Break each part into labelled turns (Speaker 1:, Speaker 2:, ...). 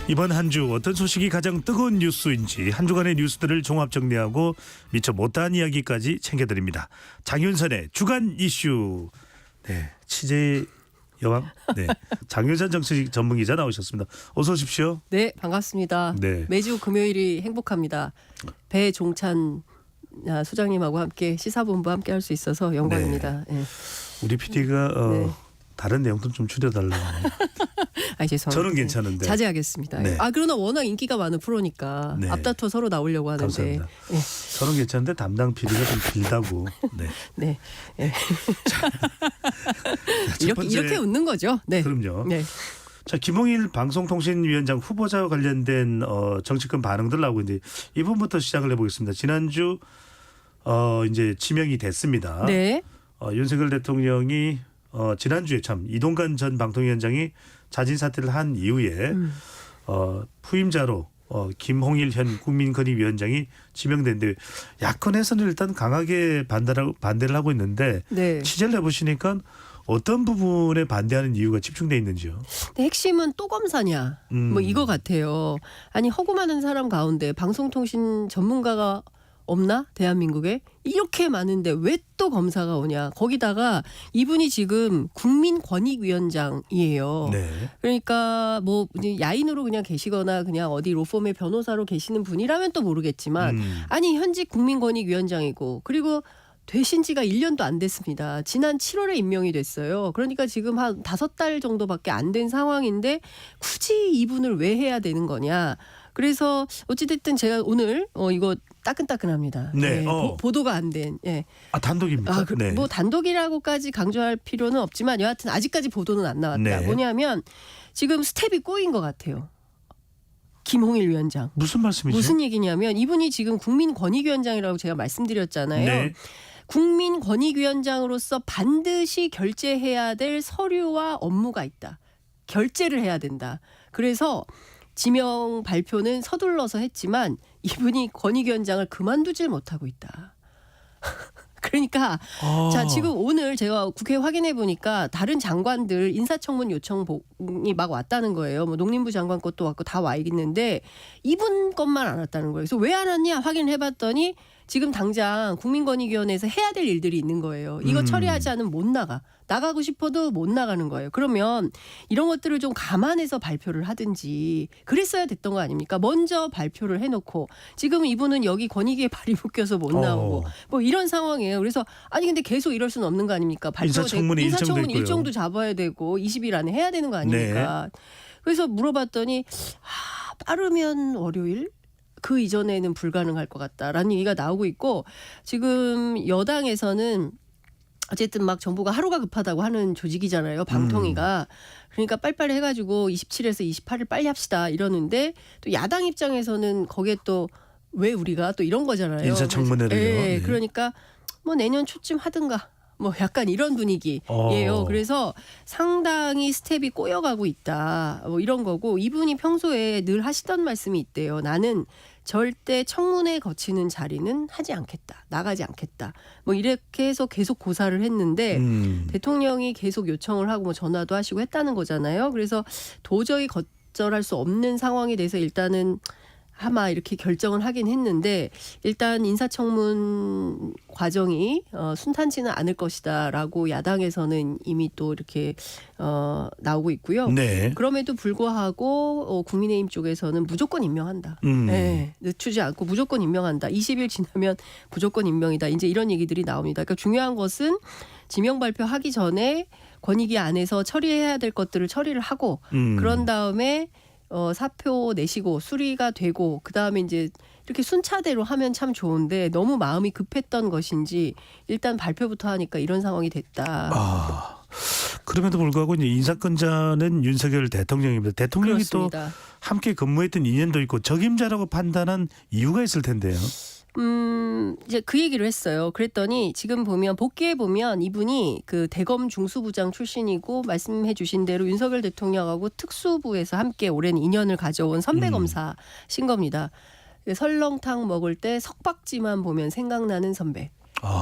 Speaker 1: 이번 한 주 어떤 소식이 가장 뜨거운 뉴스인지 한 주간의 뉴스들을 종합 정리하고 미처 못다한 이야기까지 챙겨드립니다. 장윤선의 주간 이슈. 네, 취재 여왕. 네, 장윤선 정치 전문기자 나오셨습니다. 어서 오십시오.
Speaker 2: 네, 반갑습니다.
Speaker 1: 네.
Speaker 2: 매주 금요일이 행복합니다. 배종찬 소장님하고 함께 시사본부 함께 할 수 있어서 영광입니다. 네.
Speaker 1: 우리 PD가
Speaker 2: 네.
Speaker 1: 다른 내용도 좀 줄여달라고 하네요.
Speaker 2: 죄송합니다.
Speaker 1: 저는 괜찮은데.
Speaker 2: 자제하겠습니다.
Speaker 1: 네.
Speaker 2: 그러나 워낙 인기가 많은 프로니까
Speaker 1: 네.
Speaker 2: 앞다퉈 서로 나오려고 하는데.
Speaker 1: 감사합니다.
Speaker 2: 네.
Speaker 1: 저는 괜찮은데 담당 PD가 좀 길다고. 네.
Speaker 2: 네. 네.
Speaker 1: 첫 번째,
Speaker 2: 이렇게 웃는 거죠. 네.
Speaker 1: 그럼요.
Speaker 2: 네.
Speaker 1: 자, 김홍일 방송통신위원장 후보자와 관련된 정치권 반응들 나오고 있는데 이 부분부터 시작을 해보겠습니다. 지난주 이제 지명이 됐습니다.
Speaker 2: 네.
Speaker 1: 윤석열 대통령이 지난주에 참 이동관 전 방통위원장이 자진 사퇴를 한 이후에 후임자로 김홍일 현 국민권익위원장이 지명됐는데 야권에서는 일단 강하게 반대를 하고 있는데
Speaker 2: 네.
Speaker 1: 취재를 해보시니까 어떤 부분에 반대하는 이유가 집중돼 있는지요?
Speaker 2: 핵심은 또 검사냐 뭐 이거 같아요. 아니 허구 많은 사람 가운데 방송통신 전문가가 없나? 대한민국에 이렇게 많은데 왜 또 검사가 오냐. 거기다가 이분이 지금 국민권익위원장이에요.
Speaker 1: 네.
Speaker 2: 그러니까 뭐 야인으로 그냥 계시거나 그냥 어디 로펌의 변호사로 계시는 분이라면 또 모르겠지만 아니 현직 국민권익위원장이고 그리고 되신 지가 1년도 안 됐습니다. 지난 7월에 임명이 됐어요. 그러니까 지금 한 5달 정도밖에 안 된 상황인데 굳이 이분을 왜 해야 되는 거냐. 그래서 어찌됐든 제가 오늘 이거 따끈따끈합니다.
Speaker 1: 네.
Speaker 2: 네, 보도가 안 된. 예.
Speaker 1: 단독입니까? 네.
Speaker 2: 뭐 단독이라고까지 강조할 필요는 없지만 여하튼 아직까지 보도는 안 나왔다.
Speaker 1: 네.
Speaker 2: 뭐냐면 지금 스텝이 꼬인 것 같아요. 김홍일 위원장.
Speaker 1: 무슨 말씀이죠?
Speaker 2: 무슨 얘기냐면 이분이 지금 국민권익위원장이라고 제가 말씀드렸잖아요.
Speaker 1: 네.
Speaker 2: 국민권익위원장으로서 반드시 결재해야 될 서류와 업무가 있다. 결재를 해야 된다. 그래서 지명 발표는 서둘러서 했지만 이분이 권익위원장을 그만두질 못하고 있다. 그러니까 자 지금 오늘 제가 국회 확인해 보니까 다른 장관들 인사청문 요청이 막 왔다는 거예요. 뭐 농림부 장관 것도 왔고 다 와 있는데 이분 것만 안 왔다는 거예요. 그래서 왜 안 왔냐 확인해 봤더니 지금 당장 국민권익위원회에서 해야 될 일들이 있는 거예요. 이거 처리하지 않으면 못 나가. 나가고 싶어도 못 나가는 거예요. 그러면 이런 것들을 좀 감안해서 발표를 하든지 그랬어야 됐던 거 아닙니까? 먼저 발표를 해놓고 지금 이분은 여기 권익위에 발이 묶여서 못 나오고 뭐 이런 상황이에요. 그래서 아니 근데 계속 이럴 수는 없는 거 아닙니까?
Speaker 1: 인사청문
Speaker 2: 일정도 잡아야 되고 20일 안에 해야 되는 거 아닙니까?
Speaker 1: 네.
Speaker 2: 그래서 물어봤더니 빠르면 월요일? 그 이전에는 불가능할 것 같다라는 얘기가 나오고 있고 지금 여당에서는 어쨌든 막 정부가 하루가 급하다고 하는 조직이잖아요. 방통위가. 그러니까 빨리빨리 해가지고 27에서 28일 빨리 합시다 이러는데 또 야당 입장에서는 거기에 또 왜 우리가 또 이런 거잖아요.
Speaker 1: 인사청문회를요.
Speaker 2: 네. 그러니까 뭐 내년 초쯤 하든가. 뭐 약간 이런 분위기예요. 그래서 상당히 스텝이 꼬여가고 있다. 뭐 이런 거고 이분이 평소에 늘 하시던 말씀이 있대요. 나는 절대 청문회 거치는 자리는 하지 않겠다. 나가지 않겠다. 뭐 이렇게 해서 계속 고사를 했는데 대통령이 계속 요청을 하고 뭐 전화도 하시고 했다는 거잖아요. 그래서 도저히 거절할 수 없는 상황이 돼서 일단은 아마 이렇게 결정을 하긴 했는데 일단 인사청문 과정이 순탄치는 않을 것이다라고 야당에서는 이미 또 이렇게 나오고 있고요.
Speaker 1: 네.
Speaker 2: 그럼에도 불구하고 국민의힘 쪽에서는 무조건 임명한다. 네, 늦추지 않고 무조건 임명한다. 20일 지나면 무조건 임명이다. 이제 이런 얘기들이 나옵니다. 그러니까 중요한 것은 지명 발표하기 전에 권익위 안에서 처리해야 될 것들을 처리를 하고 그런 다음에 사표 내시고 수리가 되고 그다음에 이제 이렇게 순차대로 하면 참 좋은데 너무 마음이 급했던 것인지 일단 발표부터 하니까 이런 상황이 됐다.
Speaker 1: 그럼에도 불구하고 이제 인사권자는 윤석열 대통령입니다. 대통령이
Speaker 2: 그렇습니다.
Speaker 1: 또 함께 근무했던 인연도 있고 적임자라고 판단한 이유가 있을 텐데요.
Speaker 2: 이제 그 얘기를 했어요. 그랬더니 지금 보면 복귀해 보면 이분이 그 대검 중수부장 출신이고 말씀해 주신 대로 윤석열 대통령하고 특수부에서 함께 오랜 인연을 가져온 선배 검사신 겁니다. 설렁탕 먹을 때 석박지만 보면 생각나는 선배.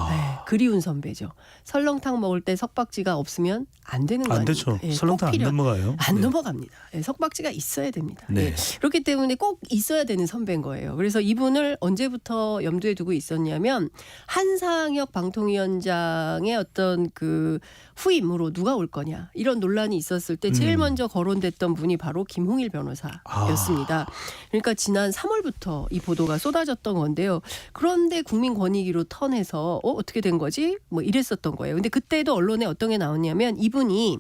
Speaker 2: 네, 그리운 선배죠. 설렁탕 먹을 때 석박지가 없으면 안 되는 거
Speaker 1: 안
Speaker 2: 아닙니까?
Speaker 1: 되죠.
Speaker 2: 예,
Speaker 1: 설렁탕
Speaker 2: 꼭
Speaker 1: 안 넘어가요.
Speaker 2: 안
Speaker 1: 네.
Speaker 2: 넘어갑니다. 예, 석박지가 있어야 됩니다.
Speaker 1: 네.
Speaker 2: 예, 그렇기 때문에 꼭 있어야 되는 선배인 거예요. 그래서 이분을 언제부터 염두에 두고 있었냐면 한상혁 방통위원장의 어떤 그 후임으로 누가 올 거냐 이런 논란이 있었을 때 제일 먼저 거론됐던 분이 바로 김홍일 변호사였습니다. 그러니까 지난 3월부터 이 보도가 쏟아졌던 건데요. 그런데 국민권익위로 턴해서 어떻게 된 거지? 뭐 이랬었던 거예요. 근데 그때도 언론에 어떤 게 나왔냐면 이분이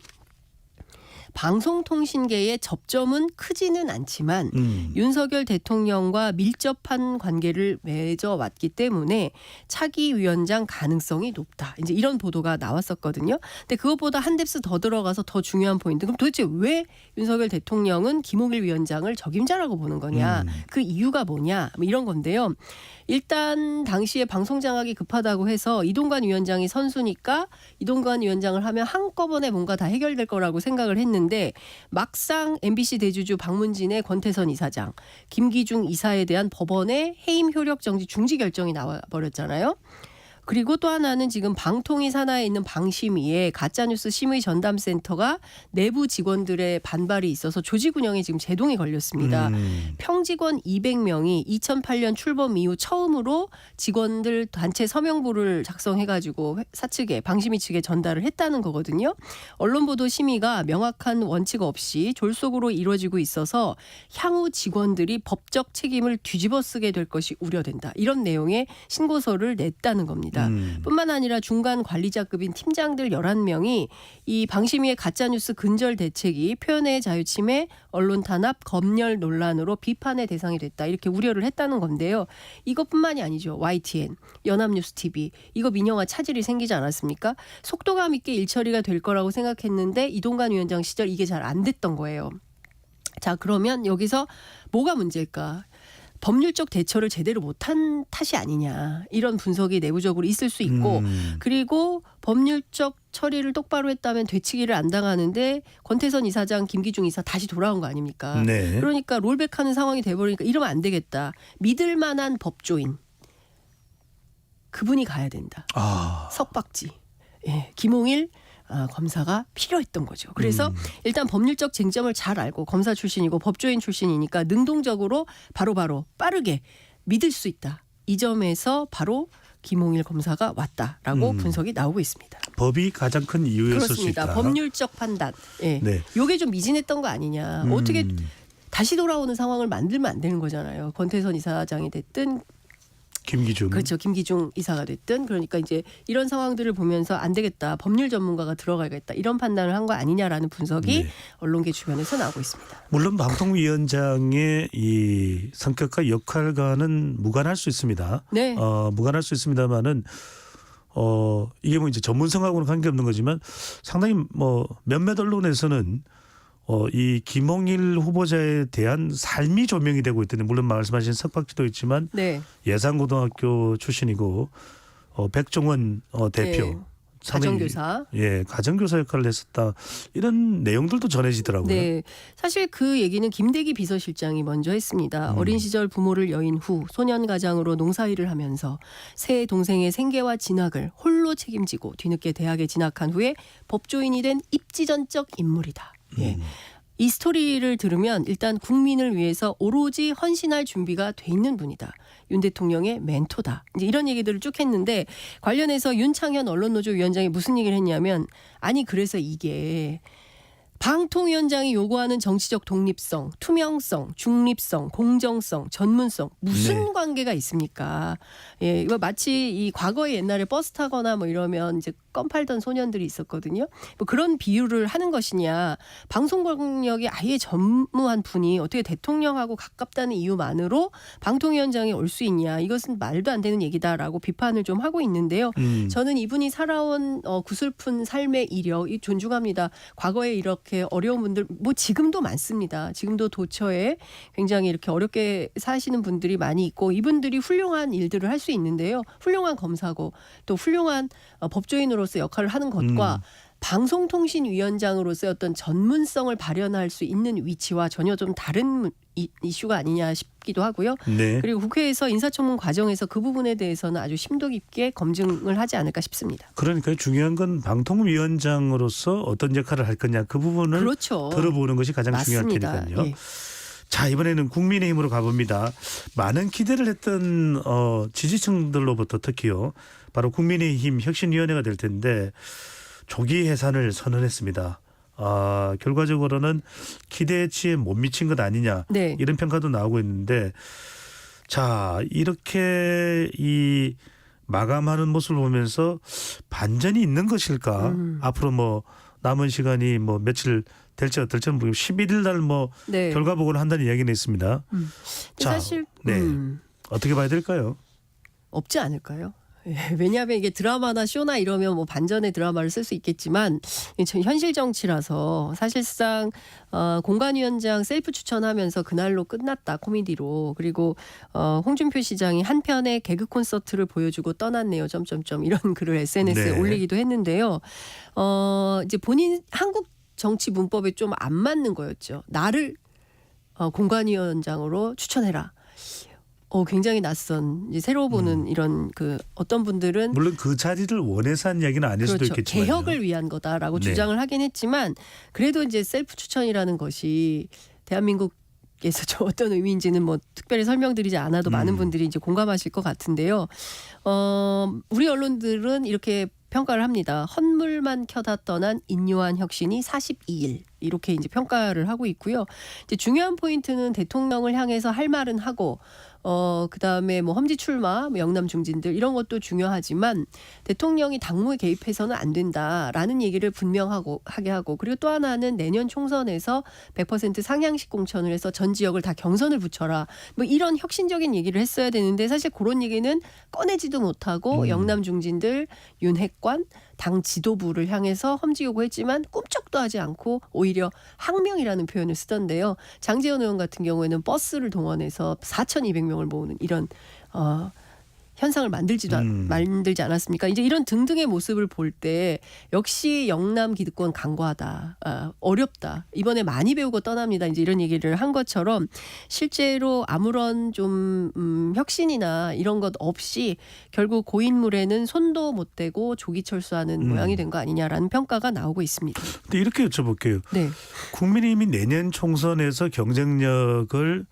Speaker 2: 방송통신계의 접점은 크지는 않지만 윤석열 대통령과 밀접한 관계를 맺어왔기 때문에 차기 위원장 가능성이 높다. 이제 이런 보도가 나왔었거든요. 근데 그것보다 한 뎁스 더 들어가서 더 중요한 포인트. 그럼 도대체 왜 윤석열 대통령은 김홍일 위원장을 적임자라고 보는 거냐? 그 이유가 뭐냐? 뭐 이런 건데요. 일단 당시에 방송 장악이 급하다고 해서 이동관 위원장이 선수니까 이동관 위원장을 하면 한꺼번에 뭔가 다 해결될 거라고 생각을 했는데 막상 MBC 대주주 박문진의 권태선 이사장, 김기중 이사에 대한 법원의 해임 효력 정지 중지 결정이 나와 버렸잖아요. 그리고 또 하나는 지금 방통위 산하에 있는 방심위에 가짜뉴스 심의 전담센터가 내부 직원들의 반발이 있어서 조직 운영에 지금 제동이 걸렸습니다. 평직원 200명이 2008년 출범 이후 처음으로 직원들 단체 서명부를 작성해가지고 사측에 방심위 측에 전달을 했다는 거거든요. 언론 보도 심의가 명확한 원칙 없이 졸속으로 이루어지고 있어서 향후 직원들이 법적 책임을 뒤집어쓰게 될 것이 우려된다. 이런 내용의 신고서를 냈다는 겁니다. 뿐만 아니라 중간 관리자급인 팀장들 11명이 이 방심위의 가짜뉴스 근절 대책이 표현의 자유 침해, 언론 탄압, 검열 논란으로 비판의 대상이 됐다. 이렇게 우려를 했다는 건데요. 이것뿐만이 아니죠. YTN, 연합뉴스TV 이거 민영화 차질이 생기지 않았습니까? 속도감 있게 일처리가 될 거라고 생각했는데 이동관 위원장 시절 이게 잘 안 됐던 거예요. 자, 그러면 여기서 뭐가 문제일까? 법률적 대처를 제대로 못한 탓이 아니냐 이런 분석이 내부적으로 있을 수 있고 그리고 법률적 처리를 똑바로 했다면 되치기를 안 당하는데 권태선 이사장 김기중 이사 다시 돌아온 거 아닙니까?
Speaker 1: 네.
Speaker 2: 그러니까 롤백하는 상황이 돼버리니까 이러면 안 되겠다. 믿을 만한 법조인 그분이 가야 된다. 석박지. 예, 김홍일 검사가 필요했던 거죠. 그래서 일단 법률적 쟁점을 잘 알고 검사 출신이고 법조인 출신이니까 능동적으로 바로바로 빠르게 믿을 수 있다. 이 점에서 바로 김홍일 검사가 왔다라고 분석이 나오고 있습니다.
Speaker 1: 법이 가장 큰 이유였을
Speaker 2: 그렇습니다.
Speaker 1: 수 있다.
Speaker 2: 법률적 판단. 예.
Speaker 1: 네.
Speaker 2: 요게 좀 미진했던 거 아니냐. 어떻게 다시 돌아오는 상황을 만들면 안 되는 거잖아요. 권태선 이사장이 됐든
Speaker 1: 김기중.
Speaker 2: 그렇죠. 김기중 이사가 됐든 그러니까 이제 이런 상황들을 보면서 안 되겠다. 법률 전문가가 들어가야겠다. 이런 판단을 한 거 아니냐라는 분석이
Speaker 1: 네.
Speaker 2: 언론계 주변에서 나오고 있습니다.
Speaker 1: 물론 방통위원장의 이 성격과 역할과는 무관할 수 있습니다.
Speaker 2: 네.
Speaker 1: 무관할 수 있습니다만은 이게 뭐 이제 전문성하고는 관계없는 거지만 상당히 뭐 몇몇 언론에서는 이 김홍일 후보자에 대한 삶이 조명이 되고 있던데 물론 말씀하신 석박지도 있지만
Speaker 2: 네.
Speaker 1: 예산고등학교 출신이고 백종원 대표
Speaker 2: 네.
Speaker 1: 상당히
Speaker 2: 가정교사.
Speaker 1: 예, 가정교사 역할을 했었다. 이런 내용들도 전해지더라고요.
Speaker 2: 네. 사실 그 얘기는 김대기 비서실장이 먼저 했습니다. 어린 시절 부모를 여인 후 소년 가장으로 농사일을 하면서 새 동생의 생계와 진학을 홀로 책임지고 뒤늦게 대학에 진학한 후에 법조인이 된 입지전적 인물이다. 예. 이 스토리를 들으면 일단 국민을 위해서 오로지 헌신할 준비가 돼 있는 분이다. 윤 대통령의 멘토다. 이제 이런 얘기들을 쭉 했는데 관련해서 윤창현 언론노조 위원장이 무슨 얘기를 했냐면 아니 그래서 이게 방통위원장이 요구하는 정치적 독립성, 투명성, 중립성, 공정성, 전문성 무슨
Speaker 1: 네.
Speaker 2: 관계가 있습니까? 예, 이거 마치 이 과거에 옛날에 버스 타거나 뭐 이러면 이제 껌 팔던 소년들이 있었거든요. 뭐 그런 비유를 하는 것이냐. 방송 권력이 아예 전무한 분이 어떻게 대통령하고 가깝다는 이유만으로 방통위원장에 올 수 있냐. 이것은 말도 안 되는 얘기다라고 비판을 좀 하고 있는데요. 저는 이분이 살아온 구슬픈 삶의 이력 이 존중합니다. 과거에 이렇게 어려운 분들 뭐 지금도 많습니다. 지금도 도처에 굉장히 이렇게 어렵게 사시는 분들이 많이 있고 이분들이 훌륭한 일들을 할 수 있는데요. 훌륭한 검사고 또 훌륭한 법조인으로서 역할을 하는 것과 방송통신위원장으로서의 어떤 전문성을 발현할 수 있는 위치와 전혀 좀 다른 이슈가 아니냐 싶기도 하고요.
Speaker 1: 네.
Speaker 2: 그리고 국회에서 인사청문 과정에서 그 부분에 대해서는 아주 심도 깊게 검증을 하지 않을까 싶습니다.
Speaker 1: 그러니까 중요한 건 방통위원장으로서 어떤 역할을 할 거냐 그 부분을
Speaker 2: 그렇죠.
Speaker 1: 들어보는 것이 가장 중요할
Speaker 2: 맞습니다.
Speaker 1: 테니까요.
Speaker 2: 예.
Speaker 1: 자, 이번에는 국민의힘으로 가봅니다. 많은 기대를 했던 지지층들로부터 특히요. 바로 국민의힘 혁신위원회가 될 텐데 조기 해산을 선언했습니다. 결과적으로는 기대치에 못 미친 것 아니냐
Speaker 2: 네.
Speaker 1: 이런 평가도 나오고 있는데 자, 이렇게 이 마감하는 모습을 보면서 반전이 있는 것일까? 앞으로 뭐 남은 시간이 뭐 며칠 될지 어떨지는 모르겠고 11일 날 뭐
Speaker 2: 네.
Speaker 1: 결과 보고를 한다는 이야기는 있습니다.
Speaker 2: 근데
Speaker 1: 자,
Speaker 2: 사실
Speaker 1: 네. 어떻게 봐야 될까요?
Speaker 2: 없지 않을까요? 예, 왜냐하면 이게 드라마나 쇼나 이러면 뭐 반전의 드라마를 쓸 수 있겠지만 현실 정치라서 사실상 공관위원장 셀프 추천하면서 그날로 끝났다 코미디로. 그리고 홍준표 시장이 한편의 개그 콘서트를 보여주고 떠났네요. 점점점 이런 글을 SNS에
Speaker 1: 네.
Speaker 2: 올리기도 했는데요. 이제 본인 한국 정치 문법에 좀 안 맞는 거였죠. 나를 공관위원장으로 추천해라. 굉장히 낯선 이제 새로 보는 이런 그 어떤 분들은
Speaker 1: 물론 그 자리를 원해서 한 이야기는 아닐 수도
Speaker 2: 그렇죠.
Speaker 1: 있겠지만
Speaker 2: 개혁을 위한 거다라고
Speaker 1: 네.
Speaker 2: 주장을 하긴 했지만 그래도 이제 셀프 추천이라는 것이 대한민국에서 저 어떤 의미인지는 뭐 특별히 설명드리지 않아도 많은 분들이 이제 공감하실 것 같은데요. 우리 언론들은 이렇게 평가를 합니다. 헛물만 켜다 떠난 인요한 혁신이 42일 이렇게 이제 평가를 하고 있고요. 이제 중요한 포인트는 대통령을 향해서 할 말은 하고 그다음에 뭐 험지 출마, 뭐 영남 중진들 이런 것도 중요하지만 대통령이 당무에 개입해서는 안 된다라는 얘기를 분명하게 하고 그리고 또 하나는 내년 총선에서 100% 상향식 공천을 해서 전 지역을 다 경선을 붙여라. 뭐 이런 혁신적인 얘기를 했어야 되는데 사실 그런 얘기는 꺼내지도 못하고 영남 중진들 윤핵관 당 지도부를 향해서 험지 요구했지만 꿈쩍도 하지 않고 오히려 항명이라는 표현을 쓰던데요. 장제원 의원 같은 경우에는 버스를 동원해서 4,200명을 모으는 이런 현상을 만들지 않았습니까? 이제 이런 등등의 모습을 볼 때 역시 영남 기득권 강과하다, 어렵다. 이번에 많이 배우고 떠납니다. 이제 이런 얘기를 한 것처럼 실제로 아무런 좀 혁신이나 이런 것 없이 결국 고인물에는 손도 못 대고 조기 철수하는 모양이 된 거 아니냐라는 평가가 나오고 있습니다.
Speaker 1: 근데 이렇게 여쭤볼게요.
Speaker 2: 네,
Speaker 1: 국민의힘이 내년 총선에서 경쟁력을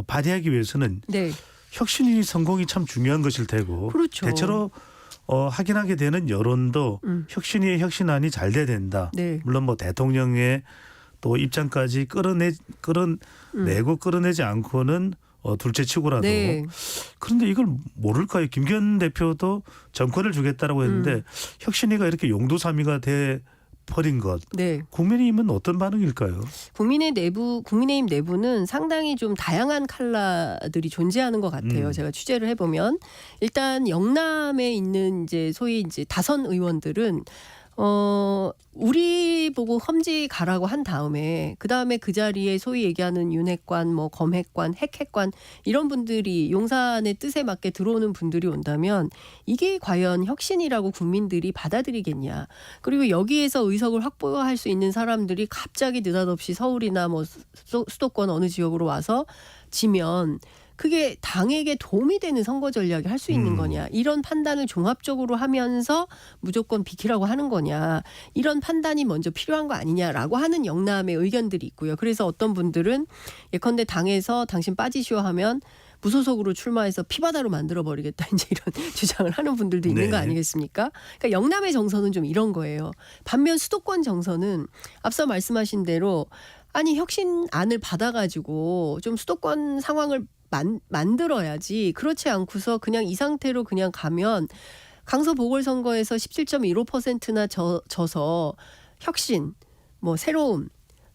Speaker 1: 발휘하기 위해서는
Speaker 2: 네,
Speaker 1: 혁신이 성공이 참 중요한 것일 테고
Speaker 2: 그렇죠.
Speaker 1: 대체로 확인하게 되는 여론도 혁신이 혁신안이 잘 돼야 된다.
Speaker 2: 네.
Speaker 1: 물론 뭐 대통령의 또 입장까지 끌어내고 끌어내지 않고는 둘째치고라도
Speaker 2: 네.
Speaker 1: 그런데 이걸 모를까요? 김기현 대표도 정권을 주겠다라고 했는데 혁신이가 이렇게 용두사미가 돼 버린 것.
Speaker 2: 네.
Speaker 1: 국민의힘은 어떤 반응일까요?
Speaker 2: 국민의힘 내부는 상당히 좀 다양한 컬러들이 존재하는 것 같아요. 제가 취재를 해보면 일단 영남에 있는 이제 소위 이제 다선 의원들은 우리 보고 험지 가라고 한 다음에 그 자리에 소위 얘기하는 윤핵관, 뭐 검핵관, 핵핵관 이런 분들이 용산의 뜻에 맞게 들어오는 분들이 온다면 이게 과연 혁신이라고 국민들이 받아들이겠냐. 그리고 여기에서 의석을 확보할 수 있는 사람들이 갑자기 느닷없이 서울이나 뭐 수도권 어느 지역으로 와서 지면 그게 당에게 도움이 되는 선거 전략이 할 수 있는 거냐. 이런 판단을 종합적으로 하면서 무조건 비키라고 하는 거냐. 이런 판단이 먼저 필요한 거 아니냐라고 하는 영남의 의견들이 있고요. 그래서 어떤 분들은 예컨대 당에서 당신 빠지시오 하면 무소속으로 출마해서 피바다로 만들어버리겠다. 이제 이런 주장을 하는 분들도 있는
Speaker 1: 네.
Speaker 2: 거 아니겠습니까? 그러니까 영남의 정서는 좀 이런 거예요. 반면 수도권 정서는 앞서 말씀하신 대로 아니 혁신안을 받아가지고 좀 수도권 상황을 만들어야지. 그렇지 않고서 그냥 이 상태로 그냥 가면 강서 보궐선거에서 17.15%나 져서 혁신, 뭐 새로움,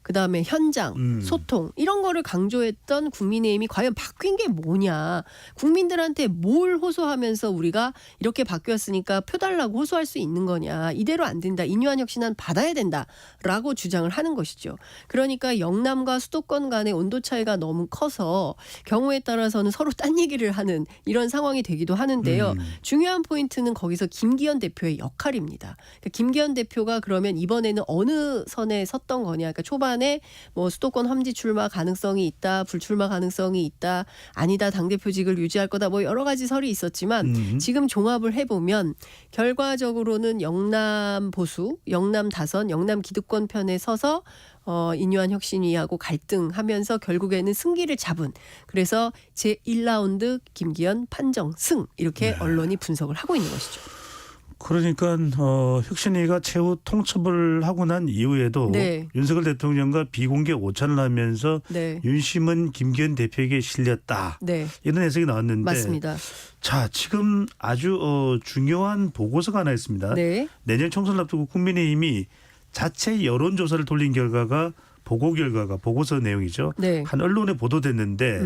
Speaker 2: 그다음에 현장, 소통 이런 거를 강조했던 국민의힘이 과연 바뀐 게 뭐냐. 국민들한테 뭘 호소하면서 우리가 이렇게 바뀌었으니까 표 달라고 호소할 수 있는 거냐. 이대로 안 된다. 인유한 혁신안 받아야 된다라고 주장을 하는 것이죠. 그러니까 영남과 수도권 간의 온도 차이가 너무 커서 경우에 따라서는 서로 딴 얘기를 하는 이런 상황이 되기도 하는데요. 중요한 포인트는 거기서 김기현 대표의 역할입니다. 그러니까 김기현 대표가 그러면 이번에는 어느 선에 섰던 거냐. 그러니까 초반에 뭐 수도권 험지 출마 가능성이 있다, 불출마 가능성이 있다, 아니다, 당대표직을 유지할 거다, 뭐 여러 가지 설이 있었지만 지금 종합을 해보면 결과적으로는 영남 보수, 영남 다선, 영남 기득권 편에 서서 인유한 혁신위하고 갈등하면서 결국에는 승기를 잡은, 그래서 제1라운드 김기현 판정 승, 이렇게 언론이 분석을 하고 있는 것이죠.
Speaker 1: 그러니까 혁신위가 최후 통첩을 하고 난 이후에도
Speaker 2: 네.
Speaker 1: 윤석열 대통령과 비공개 오찬을 하면서
Speaker 2: 네.
Speaker 1: 윤심은 김기현 대표에게 실렸다.
Speaker 2: 네.
Speaker 1: 이런 해석이 나왔는데
Speaker 2: 맞습니다.
Speaker 1: 자, 지금 아주 중요한 보고서가 하나 있습니다.
Speaker 2: 네.
Speaker 1: 내년 총선을 앞두고 국민의힘이 자체 여론조사를 돌린 결과가 보고서 내용이죠.
Speaker 2: 네.
Speaker 1: 한 언론에 보도됐는데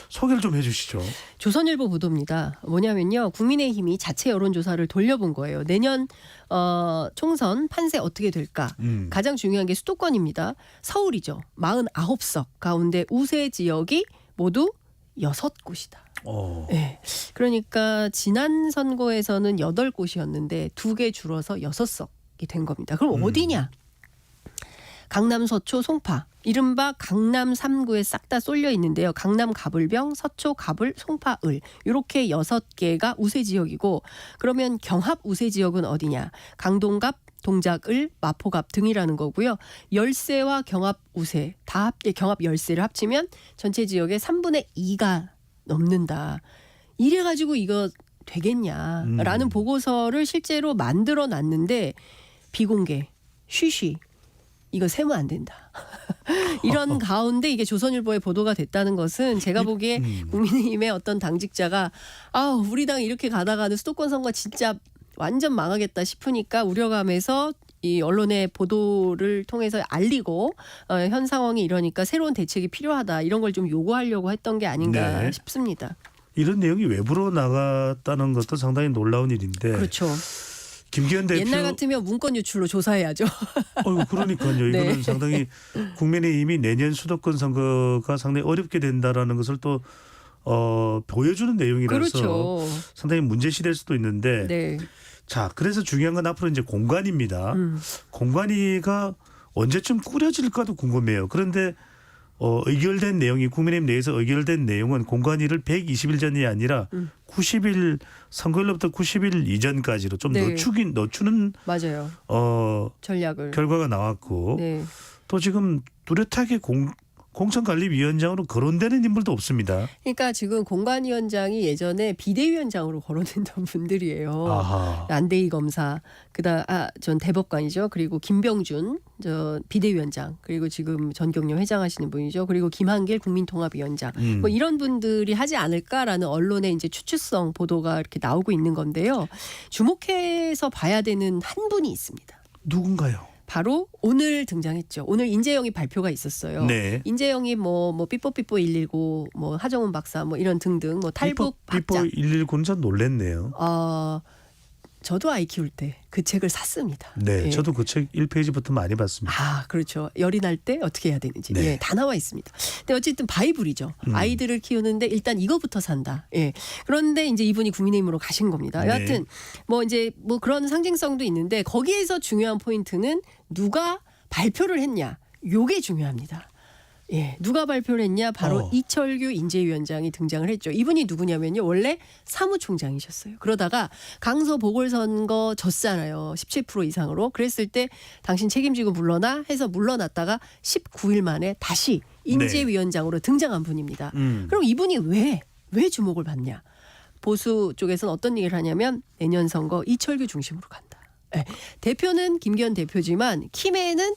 Speaker 1: 소개를 좀 해 주시죠.
Speaker 2: 조선일보 보도입니다. 뭐냐면요. 국민의힘이 자체 여론조사를 돌려본 거예요. 내년 총선 판세 어떻게 될까. 가장 중요한 게 수도권입니다. 서울이죠. 49석 가운데 우세 지역이 모두 6곳이다. 네. 그러니까 지난 선거에서는 8곳이었는데 2개 줄어서 6석이 된 겁니다. 그럼 어디냐? 강남, 서초, 송파, 이른바 강남 3구에 싹 다 쏠려 있는데요. 강남 가불병, 서초, 가불, 송파, 을, 이렇게 6개가 우세 지역이고, 그러면 경합 우세 지역은 어디냐? 강동갑, 동작을, 마포갑 등이라는 거고요. 열세와 경합 우세 다 경합 열세를 합치면 전체 지역의 3분의 2가 넘는다. 이래가지고 이거 되겠냐라는 보고서를 실제로 만들어 놨는데 비공개, 쉬쉬. 이거 세면 안 된다. 이런 가운데 이게 조선일보에 보도가 됐다는 것은 제가 보기에 국민의힘의 어떤 당직자가 우리 당 이렇게 가다가는 수도권 선거 진짜 완전 망하겠다 싶으니까 우려감에서 이 언론의 보도를 통해서 알리고 현 상황이 이러니까 새로운 대책이 필요하다, 이런 걸 좀 요구하려고 했던 게 아닌가
Speaker 1: 네.
Speaker 2: 싶습니다.
Speaker 1: 이런 내용이 외부로 나갔다는 것도 상당히 놀라운 일인데.
Speaker 2: 그렇죠.
Speaker 1: 김기현 대표
Speaker 2: 옛날 같으면 문건 유출로 조사해야죠.
Speaker 1: 그러니까요. 이거는
Speaker 2: 네.
Speaker 1: 상당히 국민의힘이 내년 수도권 선거가 상당히 어렵게 된다라는 것을 또 보여주는 내용이라서
Speaker 2: 그렇죠.
Speaker 1: 상당히 문제시될 수도 있는데.
Speaker 2: 네.
Speaker 1: 자, 그래서 중요한 건 앞으로 이제 공관위입니다. 공관위가 언제쯤 꾸려질까도 궁금해요. 그런데 의결된 내용이, 국민의힘 내에서 의결된 내용은 공관위를 120일 전이 아니라 90일, 선거일로부터 90일 이전까지로 좀
Speaker 2: 네.
Speaker 1: 늦추는
Speaker 2: 맞아요. 전략을.
Speaker 1: 결과가 나왔고,
Speaker 2: 네.
Speaker 1: 또 지금 뚜렷하게 공천관리위원장으로 거론되는 인물도 없습니다.
Speaker 2: 그러니까 지금 공관위원장이 예전에 비대위원장으로 거론했던 분들이에요.
Speaker 1: 아하.
Speaker 2: 안대희 검사, 전 대법관이죠. 그리고 김병준 비대위원장, 그리고 지금 전경련 회장하시는 분이죠. 그리고 김한길 국민통합위원장, 뭐 이런 분들이 하지 않을까라는 언론의 이제 추측성 보도가 이렇게 나오고 있는 건데요. 주목해서 봐야 되는 한 분이 있습니다.
Speaker 1: 누군가요?
Speaker 2: 바로 오늘 등장했죠. 오늘 인재영입 발표가 있었어요.
Speaker 1: 네.
Speaker 2: 인재영입 뭐 삐뽀삐뽀 119, 뭐 하정훈 박사, 뭐 이런 등등, 뭐 탈북
Speaker 1: 삐뽀
Speaker 2: 학자.
Speaker 1: 119는 전 놀랬네요.
Speaker 2: 저도 아이 키울 때 그 책을 샀습니다.
Speaker 1: 네,
Speaker 2: 예.
Speaker 1: 저도 그 책 1페이지부터 많이 봤습니다.
Speaker 2: 그렇죠. 열이 날 때 어떻게 해야 되는지.
Speaker 1: 네.
Speaker 2: 예, 다 나와 있습니다. 근데 어쨌든 바이블이죠. 아이들을 키우는데 일단 이거부터 산다. 예. 그런데 이제 이분이 국민의힘으로 가신 겁니다.
Speaker 1: 네.
Speaker 2: 여하튼 뭐 이제 뭐 그런 상징성도 있는데 거기에서 중요한 포인트는 누가 발표를 했냐. 요게 중요합니다. 예, 누가 발표를 했냐? 바로 이철규 인재위원장이 등장을 했죠. 이분이 누구냐면요, 원래 사무총장이셨어요. 그러다가 강서 보궐선거 졌잖아요. 17% 이상으로. 그랬을 때 당신 책임지고 물러나 해서 물러났다가 19일 만에 다시 인재위원장으로 등장한 분입니다. 그럼 이분이 왜 주목을 받냐? 보수 쪽에서는 어떤 얘기를 하냐면 내년 선거 이철규 중심으로 간다. 예, 대표는 김기현 대표지만 키맨은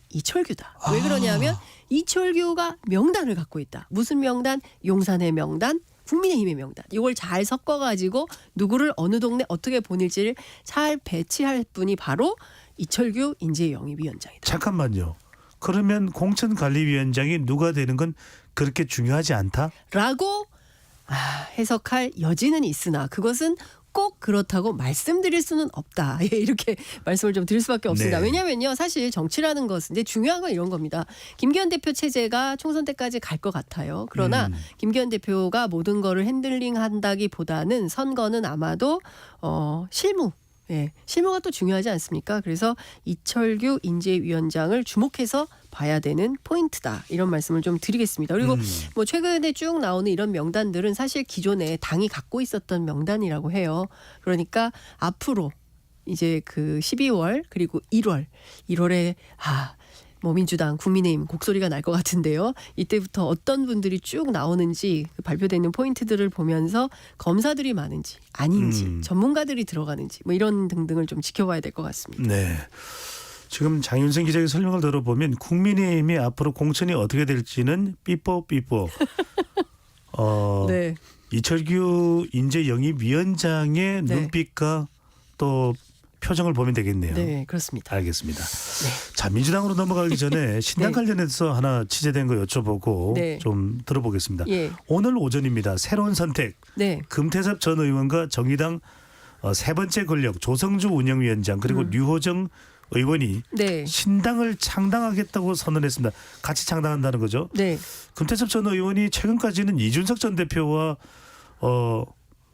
Speaker 2: 이철규다. 왜 그러냐면 이철규가 명단을 갖고 있다. 무슨 명단? 용산의 명단, 국민의힘의 명단. 이걸 잘 섞어가지고 누구를 어느 동네 어떻게 보낼지를 잘 배치할 분이 바로 이철규 인재영입위원장이다.
Speaker 1: 잠깐만요. 그러면 공천관리위원장이 누가 되는 건 그렇게 중요하지 않다?
Speaker 2: 라고 해석할 여지는 있으나 그것은 꼭 그렇다고 말씀드릴 수는 없다. 예, 이렇게 말씀을 좀 드릴 수밖에 없습니다.
Speaker 1: 네.
Speaker 2: 왜냐하면요. 사실 정치라는 것은 이제 중요한 건 이런 겁니다. 김기현 대표 체제가 총선 때까지 갈 것 같아요. 그러나 김기현 대표가 모든 거를 핸들링한다기보다는 선거는 아마도 실무. 예, 실무가 또 중요하지 않습니까? 그래서 이철규 인재위원장을 주목해서 봐야 되는 포인트다. 이런 말씀을 좀 드리겠습니다. 그리고 뭐 최근에 쭉 나오는 이런 명단들은 사실 기존에 당이 갖고 있었던 명단이라고 해요. 그러니까 앞으로 이제 그 12월 그리고 1월에 뭐 민주당, 국민의힘 곡소리가 날 것 같은데요. 이때부터 어떤 분들이 쭉 나오는지 그 발표되는 포인트들을 보면서 검사들이 많은지 아닌지 전문가들이 들어가는지 뭐 이런 등등을 좀 지켜봐야 될 것 같습니다.
Speaker 1: 네. 지금 장윤선 기자의 설명을 들어보면 국민의힘이 앞으로 공천이 어떻게 될지는 삐뽀삐뽀.
Speaker 2: 네.
Speaker 1: 이철규 인재영입위원장의
Speaker 2: 네.
Speaker 1: 눈빛과 또 표정을 보면 되겠네요.
Speaker 2: 네, 그렇습니다.
Speaker 1: 알겠습니다. 자, 민주당으로 넘어가기 전에 신당
Speaker 2: 네.
Speaker 1: 관련해서 하나 취재된 거 여쭤보고
Speaker 2: 네.
Speaker 1: 좀 들어보겠습니다.
Speaker 2: 예.
Speaker 1: 오늘 오전입니다. 새로운 선택.
Speaker 2: 네.
Speaker 1: 금태섭 전 의원과 정의당 세 번째 권력 조성주 운영위원장 그리고 류호정 의원이
Speaker 2: 네.
Speaker 1: 신당을 창당하겠다고 선언했습니다. 같이 창당한다는 거죠.
Speaker 2: 네.
Speaker 1: 금태섭 전 의원이 최근까지는 이준석 전 대표와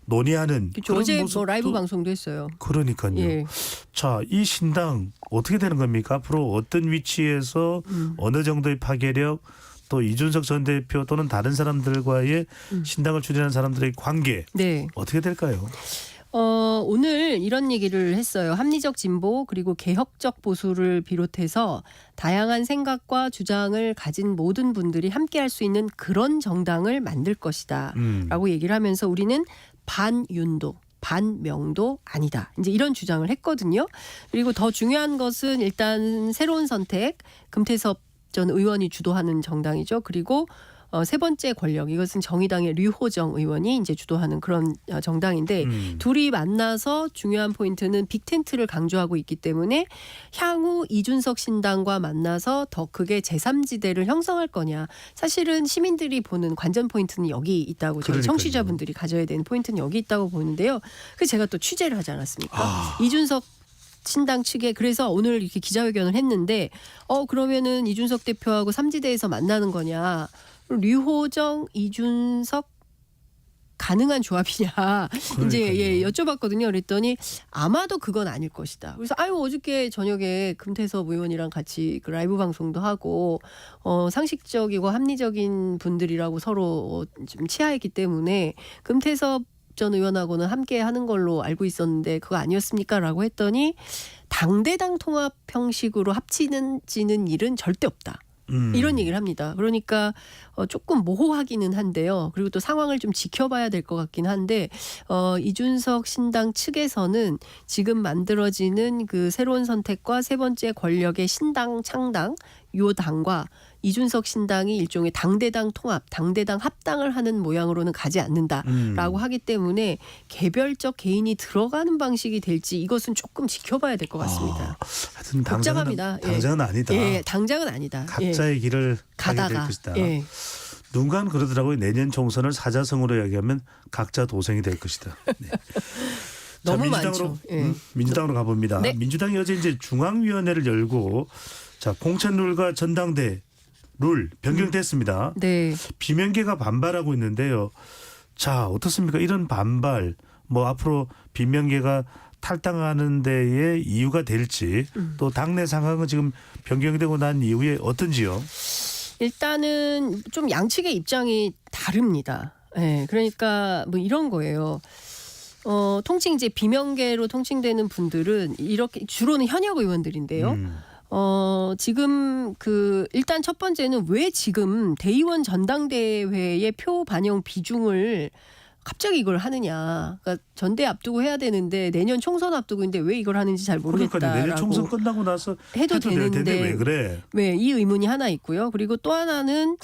Speaker 1: 논의하는
Speaker 2: 그렇죠.
Speaker 1: 그런
Speaker 2: 어제
Speaker 1: 모습도
Speaker 2: 뭐 라이브 방송도 했어요.
Speaker 1: 그러니까요.
Speaker 2: 예.
Speaker 1: 자, 이 신당 어떻게 되는 겁니까? 앞으로 어떤 위치에서 어느 정도의 파괴력 또 이준석 전 대표 또는 다른 사람들과의 신당을 추진하는 사람들의 관계
Speaker 2: 네.
Speaker 1: 어떻게 될까요?
Speaker 2: 오늘 이런 얘기를 했어요. 합리적 진보 그리고 개혁적 보수를 비롯해서 다양한 생각과 주장을 가진 모든 분들이 함께할 수 있는 그런 정당을 만들 것이다. 라고 얘기를 하면서 우리는 반윤도 반명도 아니다. 이제 이런 주장을 했거든요. 그리고 더 중요한 것은 일단 새로운 선택 금태섭 전 의원이 주도하는 정당이죠. 그리고 세 번째 권력 이것은 정의당의 류호정 의원이 이제 주도하는 그런 정당인데 둘이 만나서 중요한 포인트는 빅텐트를 강조하고 있기 때문에 향후 이준석 신당과 만나서 더 크게 제3지대를 형성할 거냐. 사실은 시민들이 보는 관전 포인트는 여기 있다고 저희
Speaker 1: 그러니까요.
Speaker 2: 청취자분들이 가져야 되는 포인트는 여기 있다고 보는데요. 그 제가 또 취재를 하지 않았습니까? 이준석 신당 측에 그래서 오늘 이렇게 기자회견을 했는데 그러면은 이준석 대표하고 삼지대에서 만나는 거냐. 류호정, 이준석 가능한 조합이냐 이제 여쭤봤거든요. 그랬더니 아마도 그건 아닐 것이다. 그래서 어저께 저녁에 금태섭 의원이랑 같이 그 라이브 방송도 하고 상식적이고 합리적인 분들이라고 서로 좀 치하했기 때문에 금태섭 전 의원하고는 함께 하는 걸로 알고 있었는데 그거 아니었습니까?라고 했더니 당대당 통합 형식으로 합치는 일은 절대 없다. 이런 얘기를 합니다. 그러니까 조금 모호하기는 한데요. 그리고 또 상황을 좀 지켜봐야 될 것 같긴 한데 이준석 신당 측에서는 지금 만들어지는 그 새로운 선택과 세 번째 권력의 신당 창당 요 당과 이준석 신당이 일종의 당대당 통합, 당대당 합당을 하는 모양으로는 가지 않는다라고 하기 때문에 개별적 개인이 들어가는 방식이 될지 이것은 조금 지켜봐야 될 것 같습니다.
Speaker 1: 하여튼
Speaker 2: 복잡합니다.
Speaker 1: 당장은 아니다.
Speaker 2: 예, 당장은 아니다.
Speaker 1: 각자의 길을 가게 될
Speaker 2: 가다가
Speaker 1: 것이다.
Speaker 2: 예.
Speaker 1: 누군가는 그러더라고요. 내년 총선을 사자성어로 이야기하면 각자 도생이 될 것이다. 네.
Speaker 2: 너무
Speaker 1: 민주당으로,
Speaker 2: 많죠. 예.
Speaker 1: 민주당으로 가봅니다.
Speaker 2: 네.
Speaker 1: 민주당이 어제 이제 중앙위원회를 열고 자 공천룰과 전당대 룰 변경됐습니다.
Speaker 2: 네.
Speaker 1: 비명계가 반발하고 있는데요. 자 어떻습니까? 이런 반발 뭐 앞으로 비명계가 탈당하는 데에 이유가 될지 또 당내 상황은 지금 변경되고 난 이후에 어떤지요?
Speaker 2: 일단은 좀 양측의 입장이 다릅니다. 예, 그러니까 뭐 이런 거예요. 통칭 이제 비명계로 통칭되는 분들은 이렇게 주로는 현역 의원들인데요. 지금 일단 첫 번째는 왜 지금 대의원 전당대회의 표 반영 비중을 갑자기 이걸 하느냐. 그러니까 전대 앞두고 해야 되는데 내년 총선 앞두고 있는데 왜 이걸 하는지 잘 모르겠다라고.
Speaker 1: 그러니까 내년 총선 끝나고 나서
Speaker 2: 해도
Speaker 1: 될 텐데
Speaker 2: 되는데
Speaker 1: 왜 그래?
Speaker 2: 네, 이 의문이 하나 있고요. 그리고 또 하나는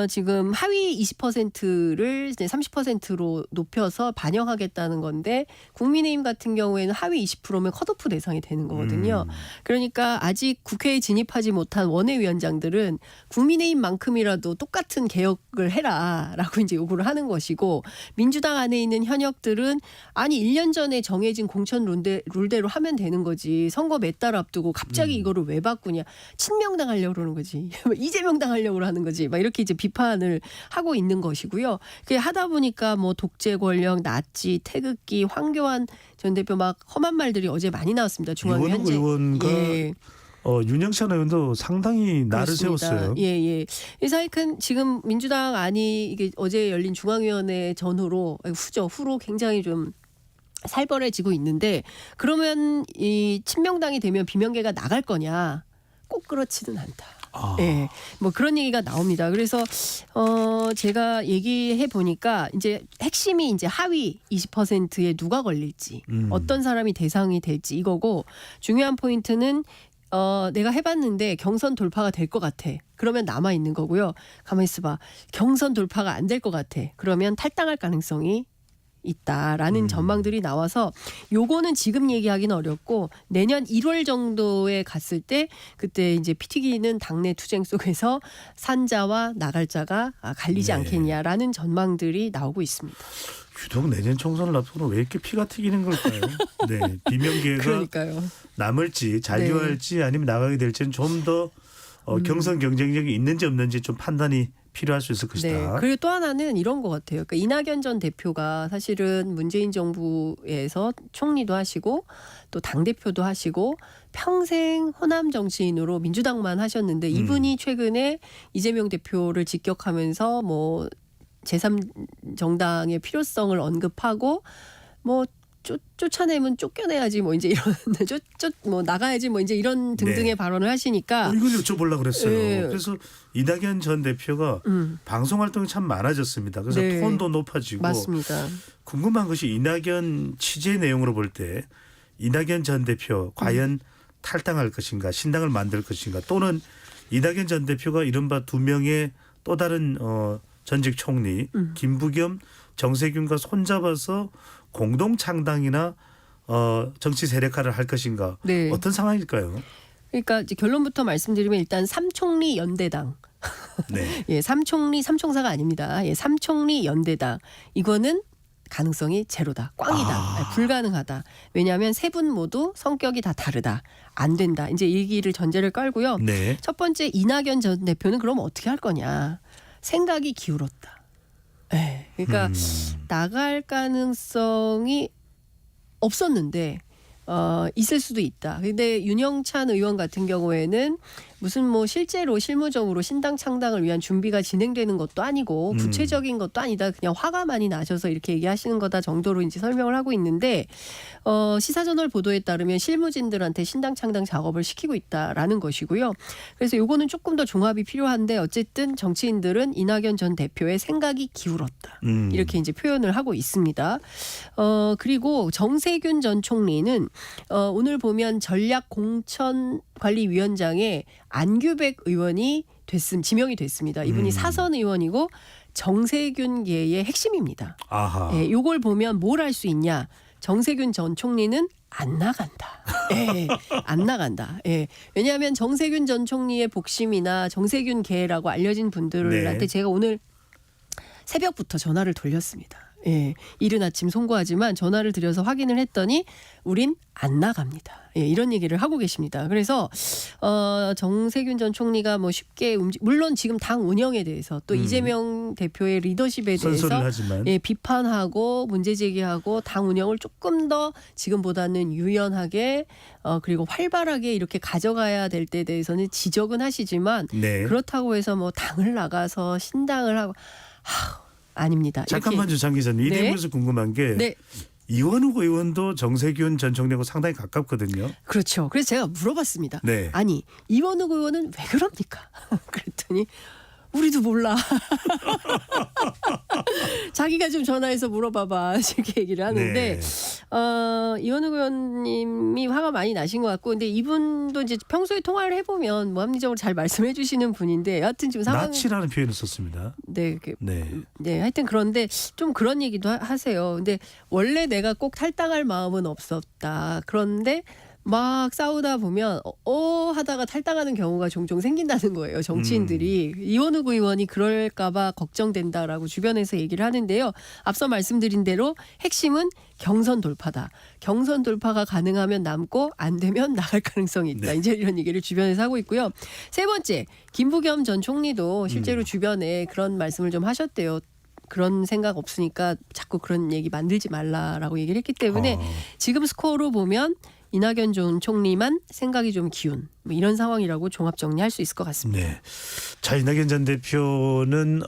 Speaker 2: 지금 하위 20%를 이제 30%로 높여서 반영하겠다는 건데 국민의힘 같은 경우에는 하위 20%면 컷오프 대상이 되는 거거든요. 그러니까 아직 국회에 진입하지 못한 원외위원장들은 국민의힘만큼이라도 똑같은 개혁을 해라라고 이제 요구를 하는 것이고 민주당 안에 있는 현역들은 아니 1년 전에 정해진 공천 룰대로 하면 되는 거지. 선거 몇 달 앞두고 갑자기 이거를 왜 바꾸냐. 친명당 하려고 그러는 거지. 이재명당 하려고 하는 거지. 막 이렇게 이제 비판을 하고 있는 것이고요. 그게 하다 보니까 뭐 독재 권력, 나치, 태극기, 황교안 전 대표 막 험한 말들이 어제 많이 나왔습니다. 중앙위
Speaker 1: 이원욱
Speaker 2: 현재.
Speaker 1: 의원과
Speaker 2: 예.
Speaker 1: 윤영찬 의원도 상당히 날을
Speaker 2: 그렇습니다.
Speaker 1: 세웠어요.
Speaker 2: 예. 사이큰 지금 민주당 안이 이게 어제 열린 중앙위원회 후로 굉장히 좀 살벌해지고 있는데 그러면 이 친명당이 되면 비명계가 나갈 거냐? 꼭 그렇지는 않다. 예, 뭐 그런 얘기가 나옵니다. 그래서 제가 얘기해 보니까 이제 핵심이 이제 하위 20%에 누가 걸릴지, 어떤 사람이 대상이 될지 이거고 중요한 포인트는 내가 해봤는데 경선 돌파가 될 것 같아. 그러면 남아 있는 거고요. 가만히 있어봐. 경선 돌파가 안 될 것 같아. 그러면 탈당할 가능성이 있다라는 전망들이 나와서 요거는 지금 얘기하기는 어렵고 내년 1월 정도에 갔을 때 그때 이제 피 튀기는 당내 투쟁 속에서 산자와 나갈 자가 갈리지 않겠냐라는 전망들이 나오고 있습니다.
Speaker 1: 유독 내년 총선을 앞두고 왜 이렇게 피가 튀기는 걸까요? 네, 비명계가
Speaker 2: 그러니까요.
Speaker 1: 남을지 잔류할지 아니면 나가게 될지는 좀 더 경선 경쟁력이 있는지 없는지 좀 판단이 필요할 수 있을 것이다.
Speaker 2: 네. 그리고 또 하나는 이런 것 같아요. 그러니까 이낙연 전 대표가 사실은 문재인 정부에서 총리도 하시고 또 당대표도 하시고 평생 호남 정치인으로 민주당만 하셨는데 이분이 최근에 이재명 대표를 직격하면서 뭐 제3정당의 필요성을 언급하고 뭐 쫓아내면 쫓겨내야지 뭐 이제 이런 뭐 나가야지 뭐 이제 이런 등등의 발언을 하시니까
Speaker 1: 이걸 여쭤보려고 그랬어요.
Speaker 2: 네.
Speaker 1: 그래서 이낙연 전 대표가 방송 활동이 참 많아졌습니다. 그래서
Speaker 2: 네.
Speaker 1: 톤도 높아지고
Speaker 2: 맞습니다.
Speaker 1: 궁금한 것이 이낙연 취재 내용으로 볼 때 이낙연 전 대표 과연 탈당할 것인가 신당을 만들 것인가 또는 이낙연 전 대표가 이른바 두 명의 또 다른 전직 총리 김부겸 정세균과 손잡아서 공동 창당이나 정치 세력화를 할 것인가
Speaker 2: 네.
Speaker 1: 어떤 상황일까요?
Speaker 2: 그러니까 이제 결론부터 말씀드리면 일단 삼총리 연대당.
Speaker 1: 네.
Speaker 2: 예, 삼총사가 아닙니다. 예, 삼총리 연대당. 이거는 가능성이 제로다. 꽝이다. 불가능하다. 왜냐하면 세 분 모두 성격이 다 다르다. 안 된다. 이제 얘기를 전제를 깔고요.
Speaker 1: 네.
Speaker 2: 첫 번째 이낙연 전 대표는 그럼 어떻게 할 거냐. 생각이 기울었다. 예, 그러니까 나갈 가능성이 없었는데 있을 수도 있다. 근데 윤영찬 의원 같은 경우에는 무슨 뭐 실제로 실무적으로 신당 창당을 위한 준비가 진행되는 것도 아니고 구체적인 것도 아니다. 그냥 화가 많이 나셔서 이렇게 얘기하시는 거다 정도로 이제 설명을 하고 있는데 시사저널 보도에 따르면 실무진들한테 신당 창당 작업을 시키고 있다라는 것이고요. 그래서 요거는 조금 더 종합이 필요한데 어쨌든 정치인들은 이낙연 전 대표의 생각이 기울었다. 이렇게 이제 표현을 하고 있습니다. 그리고 정세균 전 총리는 오늘 보면 전략공천관리위원장에 안규백 의원이 지명이 됐습니다. 이분이 사선 의원이고 정세균계의 핵심입니다.
Speaker 1: 아하.
Speaker 2: 예, 요걸 보면 뭘 할 수 있냐. 정세균 전 총리는 안 나간다. 예, 안 나간다. 예. 왜냐하면 정세균 전 총리의 복심이나 정세균계라고 알려진 분들한테
Speaker 1: 네.
Speaker 2: 제가 오늘 새벽부터 전화를 돌렸습니다. 예, 이른 아침 송구하지만 전화를 드려서 확인을 했더니 우린 안 나갑니다. 예, 이런 얘기를 하고 계십니다. 그래서 정세균 전 총리가 뭐 쉽게 물론 지금 당 운영에 대해서 또 이재명 대표의 리더십에 대해서
Speaker 1: 하지만.
Speaker 2: 예, 비판하고 문제 제기하고 당 운영을 조금 더 지금보다는 유연하게 그리고 활발하게 이렇게 가져가야 될 때에 대해서는 지적은 하시지만
Speaker 1: 네.
Speaker 2: 그렇다고 해서 뭐 당을 나가서 신당을 하고 아닙니다.
Speaker 1: 잠깐만요, 장 기자님. 이
Speaker 2: 네.
Speaker 1: 내용에서 궁금한 게
Speaker 2: 네.
Speaker 1: 이원욱 의원도 정세균 전 총리하고 상당히 가깝거든요.
Speaker 2: 그렇죠. 그래서 제가 물어봤습니다.
Speaker 1: 네.
Speaker 2: 아니 이원욱 의원은 왜 그럽니까? 그랬더니 우리도 몰라. 자기가 좀 전화해서 물어봐봐 이렇게 얘기를 하는데
Speaker 1: 네.
Speaker 2: 이원우 의원님이 화가 많이 나신 것 같고 근데 이분도 이제 평소에 통화를 해보면 뭐 합리적으로 잘 말씀해 주시는 분인데 여하튼 지금 상황
Speaker 1: 낯이라는 표현을 썼습니다.
Speaker 2: 네,
Speaker 1: 네.
Speaker 2: 네, 하여튼 그런데 좀 그런 얘기도 하세요. 근데 원래 내가 꼭 탈당할 마음은 없었다. 그런데 막 싸우다 보면 하다가 탈당하는 경우가 종종 생긴다는 거예요. 정치인들이. 이원우 의원이 그럴까봐 걱정된다라고 주변에서 얘기를 하는데요. 앞서 말씀드린 대로 핵심은 경선 돌파다. 경선 돌파가 가능하면 남고 안 되면 나갈 가능성이 있다.
Speaker 1: 네.
Speaker 2: 이제 이런 얘기를 주변에서 하고 있고요. 세 번째, 김부겸 전 총리도 실제로 주변에 그런 말씀을 좀 하셨대요. 그런 생각 없으니까 자꾸 그런 얘기 만들지 말라라고 얘기를 했기 때문에 지금 스코어로 보면 이낙연 전 총리만 생각이 좀 기운 뭐 이런 상황이라고 종합 정리할 수 있을 것 같습니다.
Speaker 1: 네. 자, 이낙연 전 대표는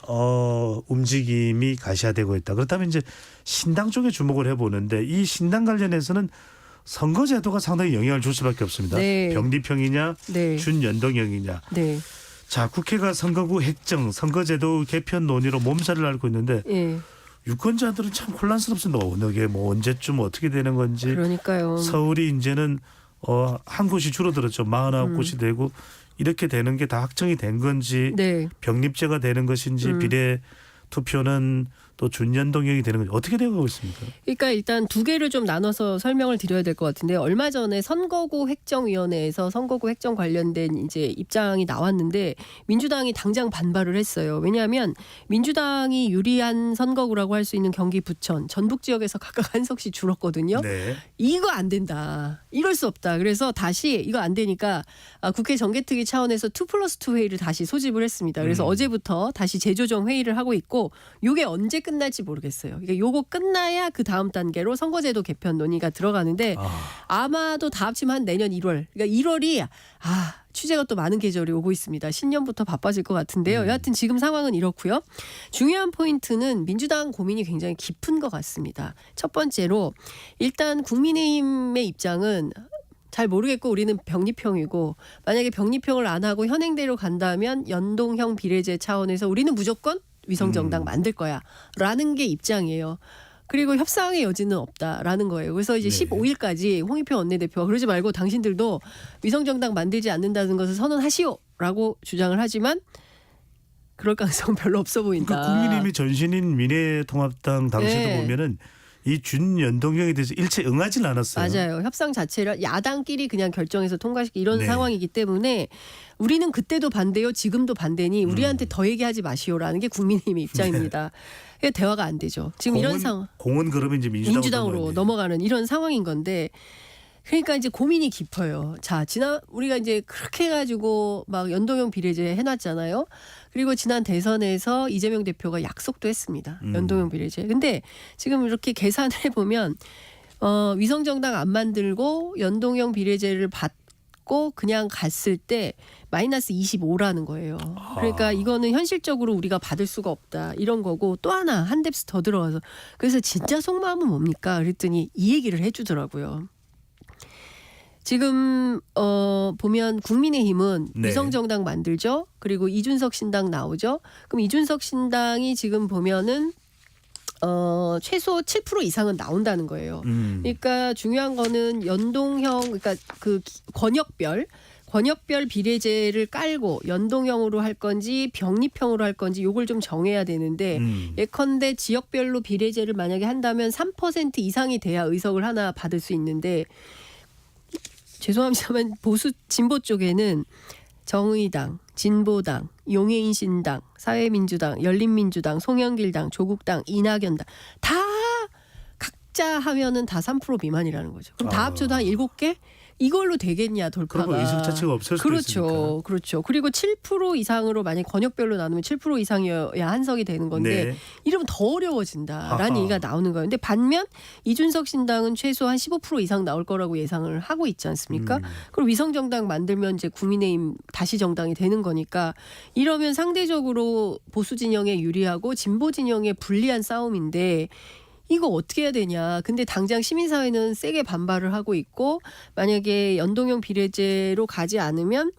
Speaker 1: 움직임이 가시화되고 있다. 그렇다면 이제 신당 쪽에 주목을 해보는데 이 신당 관련해서는 선거제도가 상당히 영향을 줄 수밖에 없습니다.
Speaker 2: 네.
Speaker 1: 병리평이냐
Speaker 2: 네.
Speaker 1: 준연동형이냐.
Speaker 2: 네.
Speaker 1: 자, 국회가 선거구 획정, 선거제도 개편 논의로 몸살을 앓고 있는데
Speaker 2: 예.
Speaker 1: 유권자들은 참 혼란스럽습니다. 어느 게 뭐 언제쯤 어떻게 되는 건지.
Speaker 2: 그러니까요.
Speaker 1: 서울이 이제는 한 곳이 줄어들었죠. 49곳이 되고 이렇게 되는 게 다 확정이 된 건지
Speaker 2: 네.
Speaker 1: 병립제가 되는 것인지 비례 투표는 또 준연동형이 되는 건지 어떻게 되고 있습니까?
Speaker 2: 그러니까 일단 두 개를 좀 나눠서 설명을 드려야 될 것 같은데 얼마 전에 선거구 획정위원회에서 선거구 획정 관련된 이제 입장이 나왔는데 민주당이 당장 반발을 했어요. 왜냐하면 민주당이 유리한 선거구라고 할 수 있는 경기 부천, 전북 지역에서 각각 한 석씩 줄었거든요.
Speaker 1: 네.
Speaker 2: 이거 안 된다. 이럴 수 없다. 그래서 다시 이거 안 되니까 국회 정개특위 차원에서 2+2 회의를 다시 소집을 했습니다. 그래서 어제부터 다시 재조정 회의를 하고 있고 이게 언제 끝날지 모르겠어요. 그러니까 요거 끝나야 그 다음 단계로 선거제도 개편 논의가 들어가는데 아마도 다 합치면 한 내년 1월. 그러니까 1월이 취재가 또 많은 계절이 오고 있습니다. 신년부터 바빠질 것 같은데요. 여하튼 지금 상황은 이렇고요. 중요한 포인트는 민주당 고민이 굉장히 깊은 것 같습니다. 첫 번째로 일단 국민의힘의 입장은 잘 모르겠고 우리는 병립형이고 만약에 병립형을 안 하고 현행대로 간다면 연동형 비례제 차원에서 우리는 무조건 위성정당 만들 거야 라는 게 입장이에요. 그리고 협상의 여지는 없다라는 거예요. 그래서 이제
Speaker 1: 네.
Speaker 2: 15일까지 홍익표 원내대표가 그러지 말고 당신들도 위성정당 만들지 않는다는 것을 선언하시오라고 주장을 하지만 그럴 가능성은 별로 없어 보인다.
Speaker 1: 그러니까 국민의힘의 전신인 미래통합당 당시도
Speaker 2: 네.
Speaker 1: 보면은 이 준연동형에 대해서 일체 응하지는 않았어요.
Speaker 2: 맞아요. 협상 자체를 야당끼리 그냥 결정해서 통과시키 이런
Speaker 1: 네.
Speaker 2: 상황이기 때문에 우리는 그때도 반대요. 지금도 반대니 우리한테 더 얘기하지 마시오라는 게 국민의힘의 입장입니다. 대화가 안 되죠. 지금 이런 상황.
Speaker 1: 공은 그러면 이제
Speaker 2: 민주당으로 넘어가는 이런 상황인 건데 그러니까 이제 고민이 깊어요. 자, 우리가 이제 그렇게 해가지고 막 연동형 비례제 해놨잖아요. 그리고 지난 대선에서 이재명 대표가 약속도 했습니다. 연동형 비례제. 근데 지금 이렇게 계산을 해보면 위성정당 안 만들고 연동형 비례제를 받고 그냥 갔을 때 마이너스 25라는 거예요. 그러니까 이거는 현실적으로 우리가 받을 수가 없다. 이런 거고 또 하나 한 뎁스 더 들어가서 그래서 진짜 속마음은 뭡니까? 그랬더니 이 얘기를 해주더라고요. 지금 보면 국민의힘은
Speaker 1: 네.
Speaker 2: 위성정당 만들죠. 그리고 이준석 신당 나오죠. 그럼 이준석 신당이 지금 보면은 최소 7% 이상은 나온다는 거예요. 그러니까 중요한 거는 연동형 그러니까 그 권역별 비례제를 깔고 연동형으로 할 건지 병립형으로 할 건지 요걸 좀 정해야 되는데 예컨대 지역별로 비례제를 만약에 한다면 3% 이상이 돼야 의석을 하나 받을 수 있는데 죄송합니다만 보수 진보 쪽에는 정의당, 진보당, 용해인신당, 사회민주당, 열린민주당, 송영길당, 조국당, 이낙연당 다 각자 하면은 다 3% 미만이라는 거죠. 그럼 다 합쳐도 한 7개? 이걸로 되겠냐 돌파가.
Speaker 1: 그러면 의석 자체가 없을 수도 있으니까.
Speaker 2: 그렇죠. 그리고 7% 이상으로 만약 권역별로 나누면 7% 이상이어야 한석이 되는 건데
Speaker 1: 네.
Speaker 2: 이러면 더 어려워진다라는
Speaker 1: 아하.
Speaker 2: 얘기가 나오는 거예요. 근데 반면 이준석 신당은 최소한 15% 이상 나올 거라고 예상을 하고 있지 않습니까? 그리고 위성정당 만들면 이제 국민의힘 다시 정당이 되는 거니까 이러면 상대적으로 보수 진영에 유리하고 진보 진영에 불리한 싸움인데 이거 어떻게 해야 되냐. 근데 당장 시민사회는 세게 반발을 하고 있고 만약에 연동형 비례제로 가지 않으면